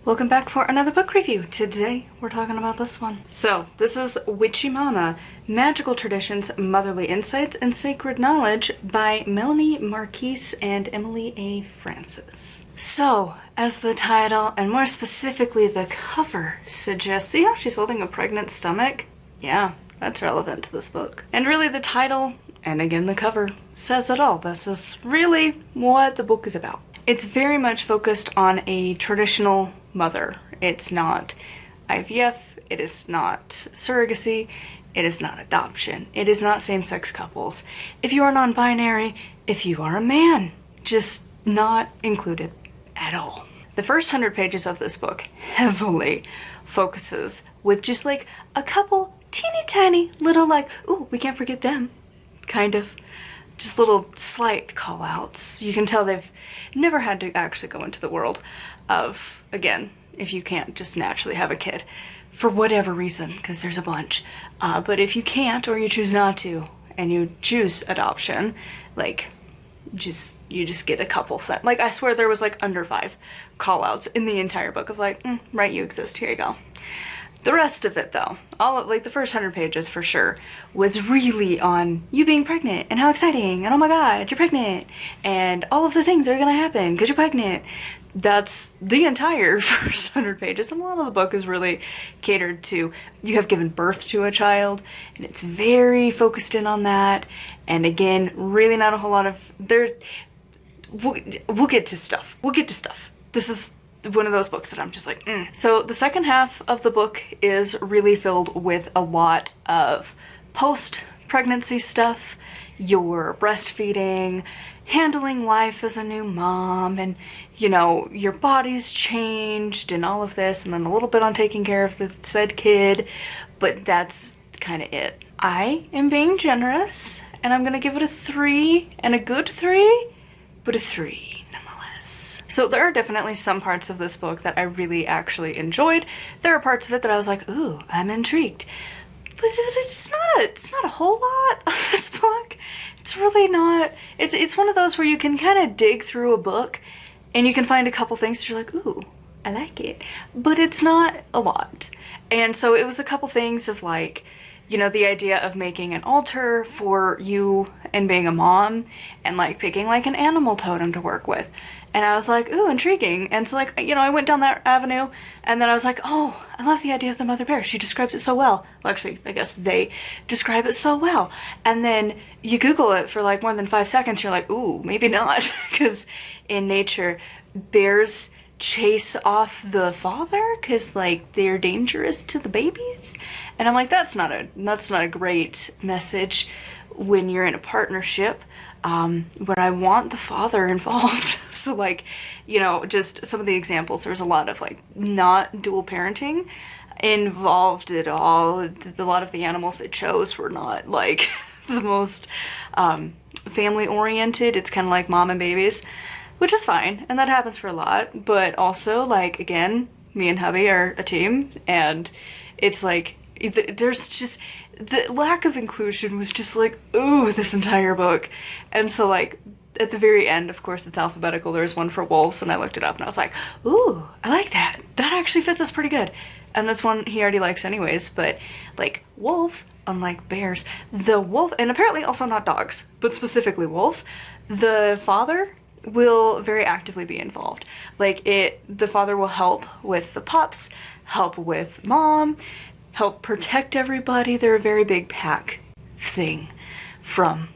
Welcome back for another book review. Today we're talking about this one. So this is Witchy Mama, Magical Traditions, Motherly Insights, and Sacred Knowledge by Melanie, Marquis, and Emily A. Francis. So, as the title, and more specifically the cover suggests, see how she's holding a pregnant stomach? Yeah, that's relevant to this book. And really the title, and again the cover, says it all. This is really what the book is about. It's very much focused on a traditional mother. It's not IVF, it is not surrogacy, it is not adoption, it is not same-sex couples. If you are non-binary, if you are a man, just not included at all. The first 100 pages of this book heavily focuses with just like a couple teeny tiny little like, ooh, we can't forget them, kind of. Just little slight call outs. You can tell they've never had to actually go into the world of, again, if you can't just naturally have a kid for whatever reason, because there's a bunch. But if you can't or you choose not to and you choose adoption, like you just get a couple set. Like I swear there was like under 5 call outs in the entire book of like, right, you exist, here you go. The rest of it though, all of like the first 100 pages for sure, was really on you being pregnant and how exciting and oh my god, you're pregnant and all of the things that are gonna happen because you're pregnant. That's the entire first 100 pages, and a lot of the book is really catered to you have given birth to a child, and it's very focused in on that. And again, really not a whole lot of we'll get to stuff. This is one of those books that I'm just like, So the second half of the book is really filled with a lot of post-pregnancy stuff, your breastfeeding, handling life as a new mom, and you know, your body's changed and all of this, and then a little bit on taking care of the said kid, but that's kind of it. I am being generous, and I'm gonna give it a 3, and a good 3, but a 3. So there are definitely some parts of this book that I really actually enjoyed. There are parts of it that I was like, ooh, I'm intrigued. But it's not a whole lot of this book. It's really not. It's one of those where you can kind of dig through a book and you can find a couple things that you're like, ooh, I like it. But it's not a lot. And so it was a couple things of like, you know, the idea of making an altar for you and being a mom and like picking like an animal totem to work with. And I was like, ooh, intriguing. And so like, you know, I went down that avenue and then I was like, oh, I love the idea of the mother bear. She describes it so well. Well, actually, I guess they describe it so well. And then you Google it for like more than 5 seconds. You're like, ooh, maybe not. Because in nature, bears chase off the father because like they're dangerous to the babies. And I'm like, that's not a great message when you're in a partnership. But I want the father involved. So like, you know, just some of the examples, there's a lot of like not dual parenting involved at all. A lot of the animals they chose were not like the most family oriented. It's kind of like mom and babies, which is fine, and that happens for a lot. But also like, again, me and hubby are a team, and it's like there's just the lack of inclusion was just like, ooh, this entire book. And so like at the very end, of course it's alphabetical, there's one for wolves, and I looked it up and I was like, ooh, I like that. That actually fits us pretty good. And that's one he already likes anyways. But like wolves, unlike bears, the wolf, and apparently also not dogs, but specifically wolves, the father will very actively be involved. Like the father will help with the pups, help with mom, help protect everybody. They're a very big pack thing from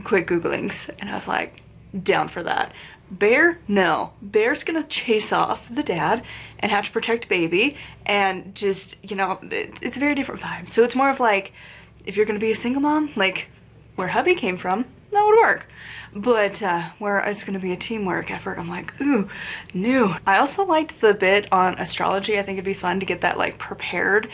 quick Googlings. And I was like, down for that. Bear? No. Bear's gonna chase off the dad and have to protect baby. And just, you know, it's a very different vibe. So it's more of like, if you're gonna be a single mom, like where hubby came from, that would work. But where it's gonna be a teamwork effort, I'm like, ooh, new. I also liked the bit on astrology. I think it'd be fun to get that like prepared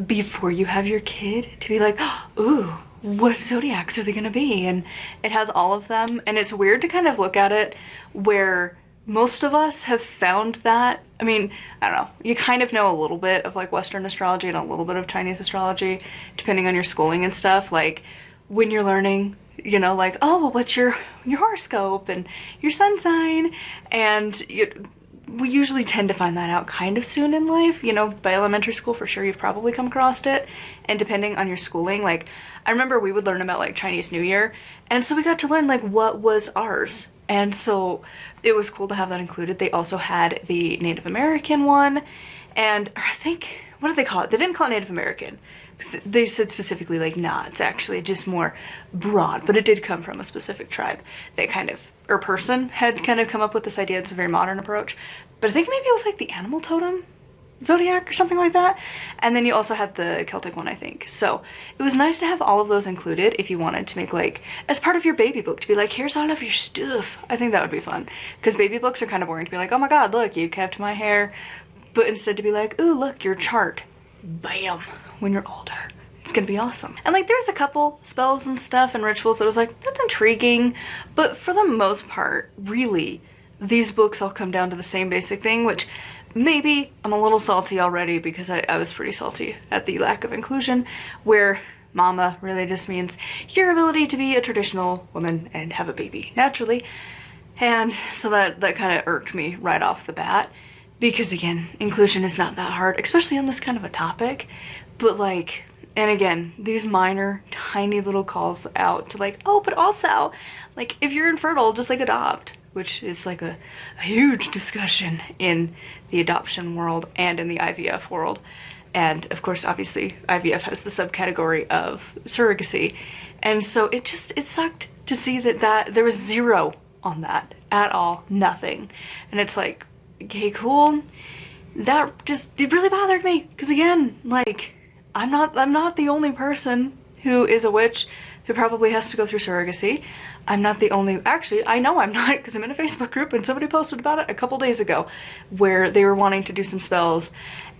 before you have your kid, to be like, ooh, what zodiacs are they gonna be? And it has all of them, and it's weird to kind of look at it where most of us have found that. I mean, I don't know, you kind of know a little bit of like Western astrology and a little bit of Chinese astrology depending on your schooling and stuff. Like when you're learning, you know, like, oh, well, what's your horoscope and your sun sign, and we usually tend to find that out kind of soon in life. You know, by elementary school for sure you've probably come across it, and depending on your schooling, like I remember we would learn about like Chinese New Year, and so we got to learn like what was ours, and so it was cool to have that included. They also had the Native American one, and I think, what did they call it? They didn't call it Native American. They said specifically like, nah, it's actually just more broad, but it did come from a specific tribe that kind of, or person had kind of come up with this idea. It's a very modern approach, but I think maybe it was like the animal totem zodiac or something like that. And then you also had the Celtic one, I think. So it was nice to have all of those included if you wanted to make like, as part of your baby book, to be like, here's all of your stuff. I think that would be fun, because baby books are kind of boring to be like, oh my god, look, you kept my hair. But instead to be like, ooh, look, your chart. Bam. When you're older. It's gonna be awesome. And like there's a couple spells and stuff and rituals that was like, that's intriguing. But for the most part, really, these books all come down to the same basic thing, which maybe I'm a little salty already because I was pretty salty at the lack of inclusion, where mama really just means your ability to be a traditional woman and have a baby naturally. And so that kind of irked me right off the bat. Because again, inclusion is not that hard, especially on this kind of a topic. But like, and again, these minor, tiny little calls out to like, oh, but also, like, if you're infertile, just like adopt, which is like a huge discussion in the adoption world and in the IVF world. And of course, obviously, IVF has the subcategory of surrogacy. And so it sucked to see that there was zero on that at all, nothing. And it's like, okay, cool. That just, it really bothered me, because again, like, I'm not the only person who is a witch who probably has to go through surrogacy. I'm not the only, actually, I know I'm not, because I'm in a Facebook group and somebody posted about it a couple days ago where they were wanting to do some spells,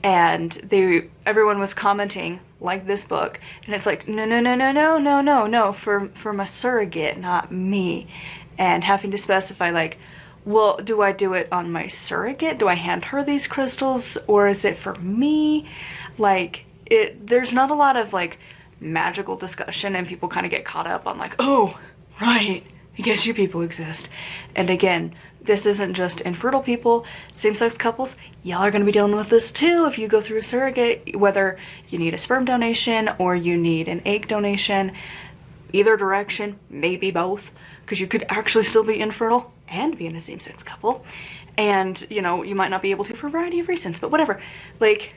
and everyone was commenting like this book, and it's like, no, for my surrogate, not me, and having to specify like, well, do I do it on my surrogate? Do I hand her these crystals, or is it for me? Like, there's not a lot of like magical discussion, and people kind of get caught up on like, oh, right, I guess you people exist. And again, this isn't just infertile people, same-sex couples, y'all are going to be dealing with this too if you go through a surrogate, whether you need a sperm donation or you need an egg donation, either direction, maybe both, because you could actually still be infertile and be in a same-sex couple. And, you know, you might not be able to for a variety of reasons, but whatever. Like,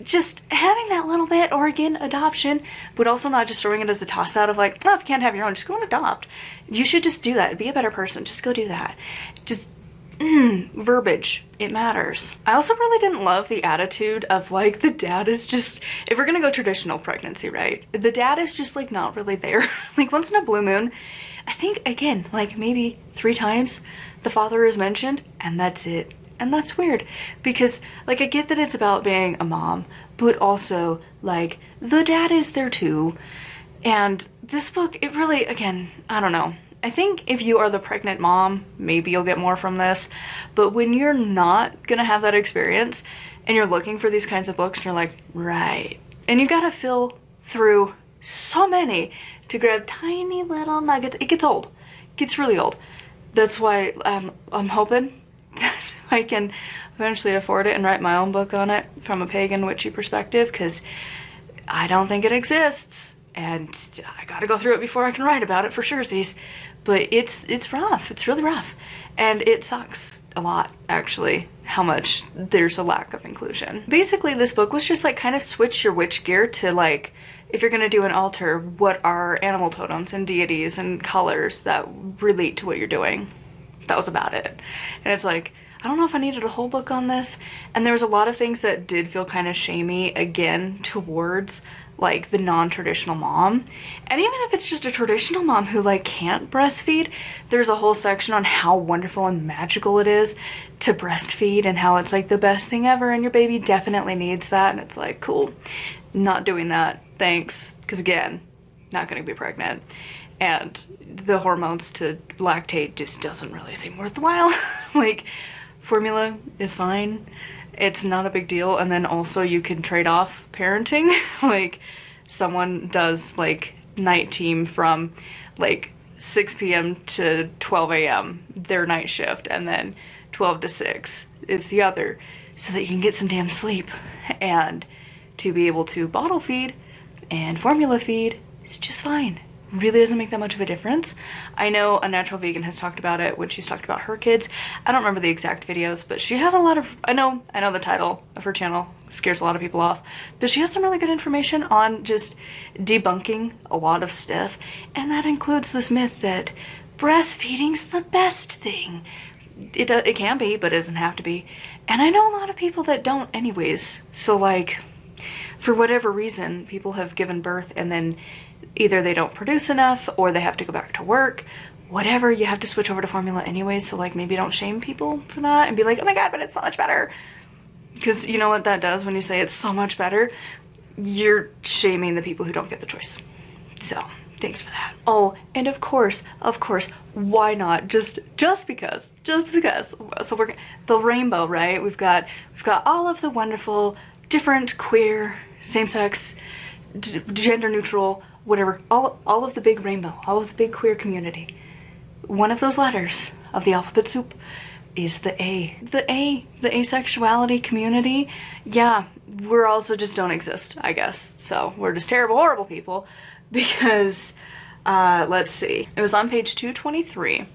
just having that little bit, or again, adoption, but also not just throwing it as a toss out of like, oh, if you can't have your own, just go and adopt. You should just do that. Be a better person. Just go do that. Just, verbiage. It matters. I also really didn't love the attitude of like, the dad is just, if we're gonna go traditional pregnancy, right? The dad is just like not really there. Like once in a blue moon, I think again, like maybe 3 times the father is mentioned, and that's it. And that's weird, because like I get that it's about being a mom, but also like the dad is there too. And this book, it really, again, I don't know. I think if you are the pregnant mom, maybe you'll get more from this. But when you're not gonna have that experience and you're looking for these kinds of books and you're like, right. And you gotta fill through so many to grab tiny little nuggets. It gets old. It gets really old. That's why I'm hoping that I can eventually afford it and write my own book on it from a pagan witchy perspective, because I don't think it exists, and I gotta go through it before I can write about it for surezies. But it's rough. It's really rough, and it sucks a lot, actually, how much there's a lack of inclusion. Basically, this book was just like kind of switch your witch gear to like, if you're gonna do an altar, what are animal totems and deities and colors that relate to what you're doing? That was about it. And it's like, I don't know if I needed a whole book on this. And there was a lot of things that did feel kind of shamey, again, towards like the non-traditional mom. And even if it's just a traditional mom who like can't breastfeed, there's a whole section on how wonderful and magical it is to breastfeed, and how it's like the best thing ever, and your baby definitely needs that. And it's like, cool, not doing that, thanks. Because again, not gonna be pregnant. And the hormones to lactate just doesn't really seem worthwhile. Like, formula is fine. It's not a big deal. And then also you can trade off parenting. Like, someone does like night team from like 6 p.m. to 12 a.m. their night shift, and then 12 to 6 is the other, so that you can get some damn sleep. And to be able to bottle feed and formula feed is just fine. Really doesn't make that much of a difference. I know a natural vegan has talked about it when she's talked about her kids. I don't remember the exact videos, but she has a lot of, I know the title of her channel scares a lot of people off, but she has some really good information on just debunking a lot of stuff, and that includes this myth that breastfeeding's the best thing. It can be, but it doesn't have to be. And I know a lot of people that don't anyways. So like, for whatever reason, people have given birth and then either they don't produce enough or they have to go back to work. Whatever, you have to switch over to formula anyways. So like, maybe don't shame people for that and be like, oh my god, but it's so much better. Because you know what that does when you say it's so much better? You're shaming the people who don't get the choice. So thanks for that. Oh, and of course, why not? Just because. So we're the rainbow, right? We've got all of the wonderful, different, queer, same-sex, gender neutral, whatever, all of the big rainbow, all of the big queer community. One of those letters of the alphabet soup is the A. The asexuality community. Yeah, we're also just don't exist, I guess. So we're just terrible, horrible people. Because, let's see, it was on page 223.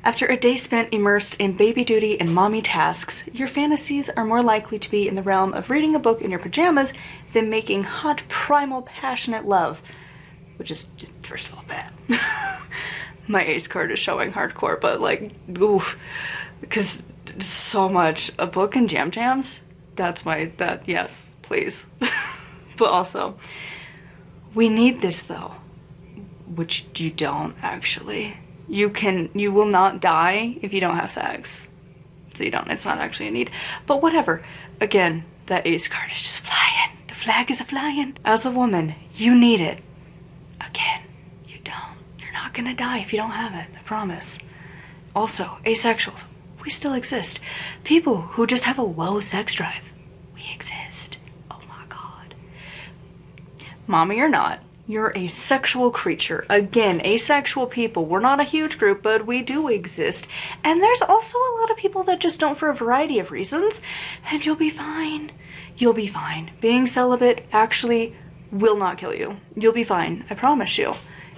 After a day spent immersed in baby duty and mommy tasks, your fantasies are more likely to be in the realm of reading a book in your pajamas than making hot, primal, passionate love. Which is just, first of all, bad. My ace card is showing hardcore, but like, oof. Because so much, a book and jams, yes, please. But also, we need this though, which you don't actually. You will not die if you don't have sex. So it's not actually a need. But whatever. Again, that ace card is just flying. The flag is a-flying. As a woman, you need it. Again, you don't. You're not gonna die if you don't have it, I promise. Also, asexuals, we still exist. People who just have a low sex drive, we exist. Oh my god. Mommy or not, you're a sexual creature. Again, asexual people, we're not a huge group, but we do exist. And there's also a lot of people that just don't for a variety of reasons, and you'll be fine. You'll be fine. Being celibate actually will not kill you. You'll be fine, I promise you.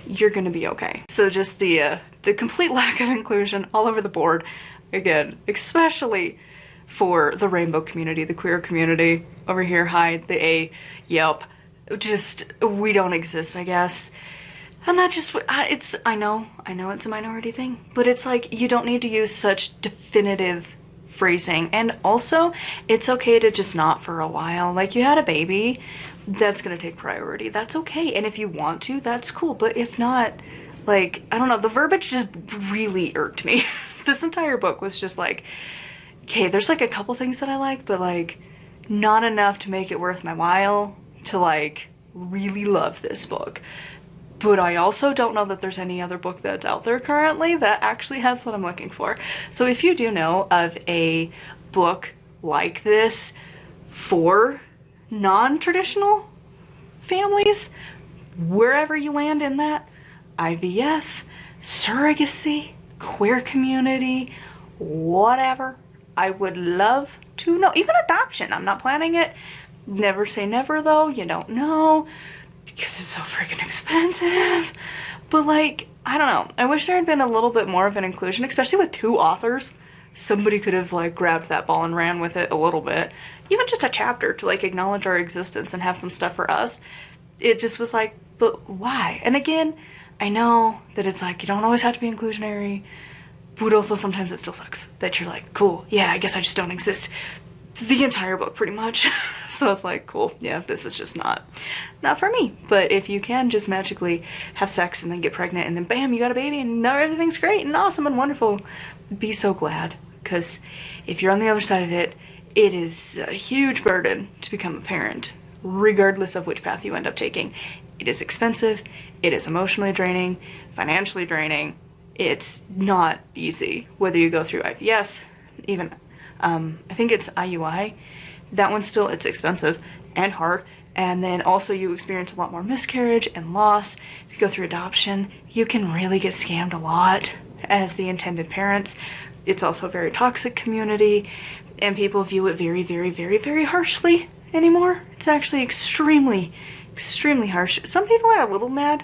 You're gonna be okay. So just the complete lack of inclusion all over the board, again, especially for the rainbow community, the queer community. Over here, hi, the A, yep. Just, we don't exist, I guess. And that just, I know it's a minority thing, but it's like, you don't need to use such definitive phrasing. And also, it's okay to just not for a while. Like, you had a baby, that's gonna take priority. That's okay. And if you want to, that's cool. But if not, like, I don't know, the verbiage just really irked me. This entire book was just like, okay, there's like a couple things that I like, but like, not enough to make it worth my while to like really love this book. But I also don't know that there's any other book that's out there currently that actually has what I'm looking for. So if you do know of a book like this for non-traditional families, wherever you land in that, IVF, surrogacy, queer community, whatever, I would love to know. Even adoption, I'm not planning it. Never say never though, you don't know, because it's so freaking expensive. But like, I don't know, I wish there had been a little bit more of an inclusion, especially with 2 authors. Somebody could have like grabbed that ball and ran with it a little bit. Even just a chapter to like acknowledge our existence and have some stuff for us. It just was like, but why? And again, I know that it's like, you don't always have to be inclusionary, but also sometimes it still sucks that you're like, cool, yeah, I guess I just don't exist. The entire book pretty much. So it's like, cool, yeah, this is just not for me. But if you can just magically have sex and then get pregnant and then bam, you got a baby and now everything's great and awesome and wonderful, be so glad. Because if you're on the other side of it, it is a huge burden to become a parent, regardless of which path you end up taking. It is expensive, it is emotionally draining, financially draining. It's not easy, whether you go through IVF, even I think it's IUI, that one still, it's expensive and hard. And then also you experience a lot more miscarriage and loss. If you go through adoption, you can really get scammed a lot as the intended parents. it's also a very toxic community, and people view it very, very, very, very harshly anymore. It's actually extremely, extremely harsh. Some people are a little mad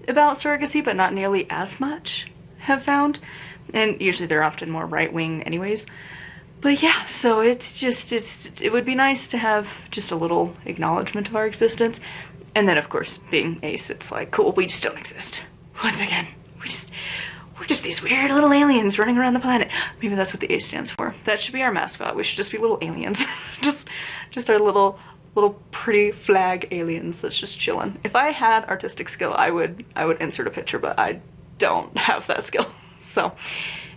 about surrogacy, but not nearly as much, have found. And usually they're often more right-wing anyways. But yeah, so it's just, it would be nice to have just a little acknowledgement of our existence. And then of course, being ace, it's like, cool, we just don't exist. Once again, we're just these weird little aliens running around the planet. Maybe that's what the A stands for. That should be our mascot. We should just be little aliens. just our little pretty flag aliens that's just chilling. If I had artistic skill, I would insert a picture, but I don't have that skill. So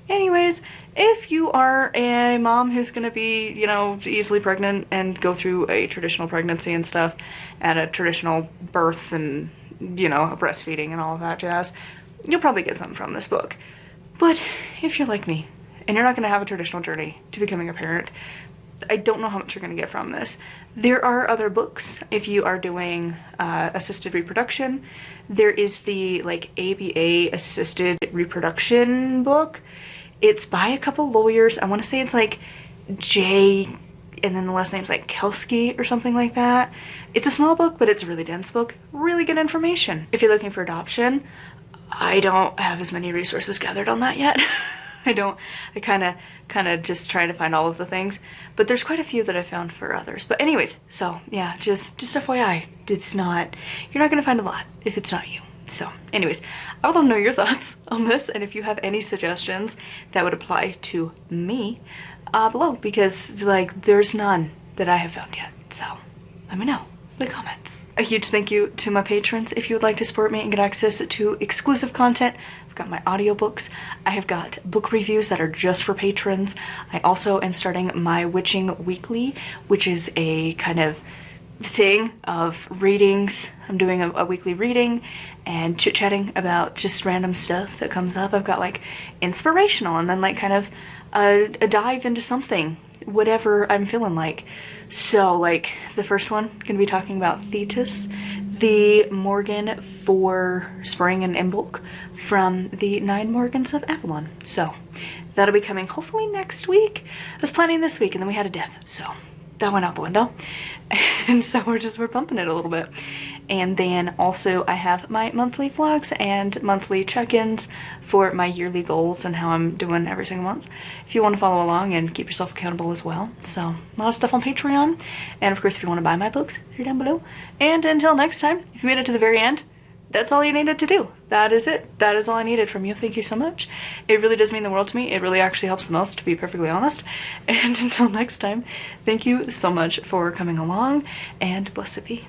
anyways, if you are a mom who's gonna be, you know, easily pregnant and go through a traditional pregnancy and stuff, and a traditional birth and, you know, breastfeeding and all of that jazz, you'll probably get something from this book. But if you're like me and you're not gonna have a traditional journey to becoming a parent, I don't know how much you're gonna get from this. There are other books if you are doing assisted reproduction. There is the like ABA assisted reproduction book. It's by a couple lawyers. I want to say it's like J, and then the last name's like Kelsky or something like that. It's a small book, but it's a really dense book. Really good information. If you're looking for adoption, I don't have as many resources gathered on that yet. I kind of just try to find all of the things, but there's quite a few that I found for others. But anyways, so yeah, just FYI, you're not gonna find a lot if it's not you. So anyways, I would love to know your thoughts on this, and if you have any suggestions that would apply to me below, because like there's none that I have found yet. So let me know in the comments. A huge thank you to my patrons. If you would like to support me and get access to exclusive content, I've got my audiobooks. I have got book reviews that are just for patrons. I also am starting my Witching Weekly, which is a kind of thing of readings. I'm doing a weekly reading and chit-chatting about just random stuff that comes up. I've got like inspirational and then like kind of a dive into something, whatever I'm feeling like. So like the first one, gonna be talking about Thetis, the Morgan for Spring and Imbolc from the 9 Morgans of Avalon. So that'll be coming hopefully next week. I was planning this week and then we had a death, so that went out the window. And so we're pumping it a little bit. And then also I have my monthly vlogs and monthly check-ins for my yearly goals and how I'm doing every single month, if you want to follow along and keep yourself accountable as well. So a lot of stuff on Patreon, and of course if you want to buy my books, they're down below. And until next time, if you made it to the very end, that's all you needed to do. That is it. That is all I needed from you. Thank you so much. It really does mean the world to me. It really actually helps the most, to be perfectly honest. And until next time, thank you so much for coming along, and blessed be.